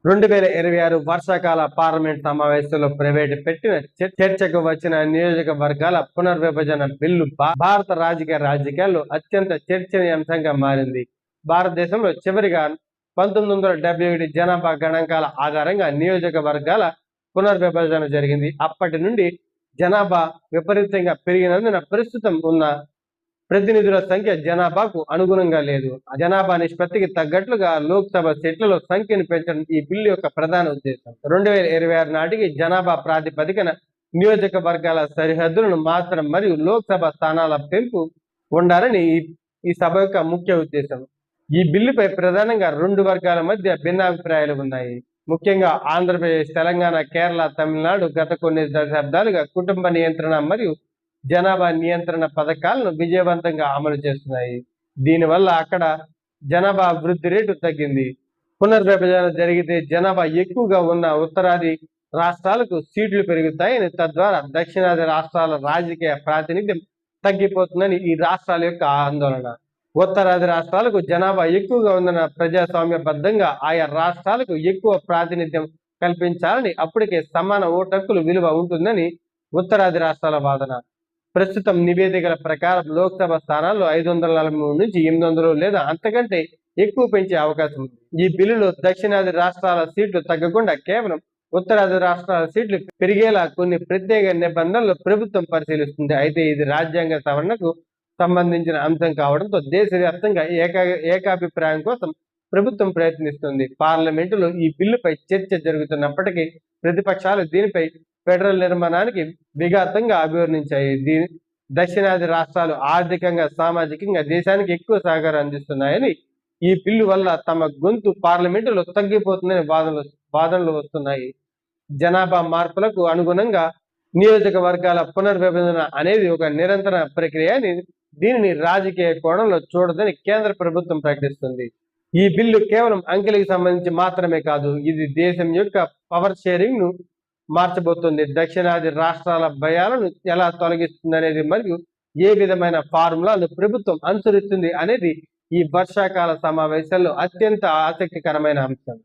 2026 వర్షాకాల పార్లమెంట్ సమావేశంలో ప్రవేశపెట్టిన చర్చకు వచ్చిన నియోజకవర్గాల పునర్విభజన బిల్లు భారత రాజకీయాల్లో అత్యంత చర్చనీయాంశంగా మారింది. భారతదేశంలో చివరిగా 1971 జనాభా గణాంకాల ఆధారంగా నియోజకవర్గాల పునర్విభజన జరిగింది. అప్పటి నుండి జనాభా విపరీతంగా పెరిగినందున ప్రస్తుతం ఉన్న ప్రతినిధుల సంఖ్య జనాభాకు అనుగుణంగా లేదు. జనాభా నిష్పత్తికి తగ్గట్లుగా లోక్సభ సీట్లలో సంఖ్యను పెంచడం ఈ బిల్లు యొక్క ప్రధాన ఉద్దేశం. 2026 నాటికి జనాభా ప్రాతిపదికన నియోజకవర్గాల సరిహద్దులను మార్చడం మరియు లోక్సభ స్థానాల పెంపు ఉండాలని ఈ సభ యొక్క ముఖ్య ఉద్దేశం. ఈ బిల్లుపై ప్రధానంగా 2 వర్గాల మధ్య భిన్నాభిప్రాయాలు ఉన్నాయి. ముఖ్యంగా ఆంధ్రప్రదేశ్, తెలంగాణ, కేరళ, తమిళనాడు గత కొన్ని దశాబ్దాలుగా కుటుంబ నియంత్రణ మరియు జనాభా నియంత్రణ పథకాలను విజయవంతంగా అమలు చేస్తున్నాయి. దీనివల్ల అక్కడ జనాభా వృద్ధి రేటు తగ్గింది. పునర్విభజన జరిగితే జనాభా ఎక్కువగా ఉన్న ఉత్తరాది రాష్ట్రాలకు సీట్లు పెరుగుతాయని, తద్వారా దక్షిణాది రాష్ట్రాల రాజకీయ ప్రాతినిధ్యం తగ్గిపోతుందని ఈ రాష్ట్రాల యొక్క ఆందోళన. ఉత్తరాది రాష్ట్రాలకు జనాభా ఎక్కువగా ఉందన్న ప్రజాస్వామ్యబద్ధంగా ఆయా రాష్ట్రాలకు ఎక్కువ ప్రాతినిధ్యం కల్పించాలని, అప్పటికే సమాన ఓటు హక్కులు విలువ ఉంటుందని ఉత్తరాది రాష్ట్రాల వాదన. ప్రస్తుతం నివేదికల ప్రకారం లోక్సభ స్థానాల్లో 543 నుంచి 800 లేదా అంతకంటే ఎక్కువ పెంచే అవకాశం ఉంది. ఈ బిల్లులో దక్షిణాది రాష్ట్రాల సీట్లు తగ్గకుండా కేవలం ఉత్తరాది రాష్ట్రాల సీట్లు పెరిగేలా కొన్ని ప్రత్యేక నిబంధనలు ప్రభుత్వం పరిశీలిస్తుంది. అయితే ఇది రాజ్యాంగ సవరణకు సంబంధించిన అంశం కావడంతో దేశవ్యాప్తంగా ఏకాభిప్రాయం కోసం ప్రభుత్వం ప్రయత్నిస్తుంది. పార్లమెంటులో ఈ బిల్లుపై చర్చ జరుగుతున్నప్పటికీ ప్రతిపక్షాలు దీనిపై ఫెడరల్ నిర్మాణానికి విఘాతంగా అభివర్ణించాయి. దక్షిణాది రాష్ట్రాలు ఆర్థికంగా, సామాజికంగా దేశానికి ఎక్కువ సహకారం అందిస్తున్నాయని, ఈ బిల్లు వల్ల తమ గొంతు పార్లమెంటులో తగ్గిపోతుందని వాదనలు వస్తున్నాయి. జనాభా మార్పులకు అనుగుణంగా నియోజకవర్గాల పునర్విభజన అనేది ఒక నిరంతర ప్రక్రియ అని, దీనిని రాజకీయ కోణంలో చూడదని కేంద్ర ప్రభుత్వం ప్రకటిస్తుంది. ఈ బిల్లు కేవలం అంకెలకు సంబంధించి మాత్రమే కాదు, ఇది దేశం యొక్క పవర్ షేరింగ్ ను మార్చబోతుంది. దక్షిణాది రాష్ట్రాల భయాలను ఎలా తొలగిస్తుంది అనేది మరియు ఏ విధమైన ఫార్ములాను ప్రభుత్వం అనుసరిస్తుంది అనేది ఈ వర్షాకాల సమావేశాల్లో అత్యంత ఆసక్తికరమైన అంశం.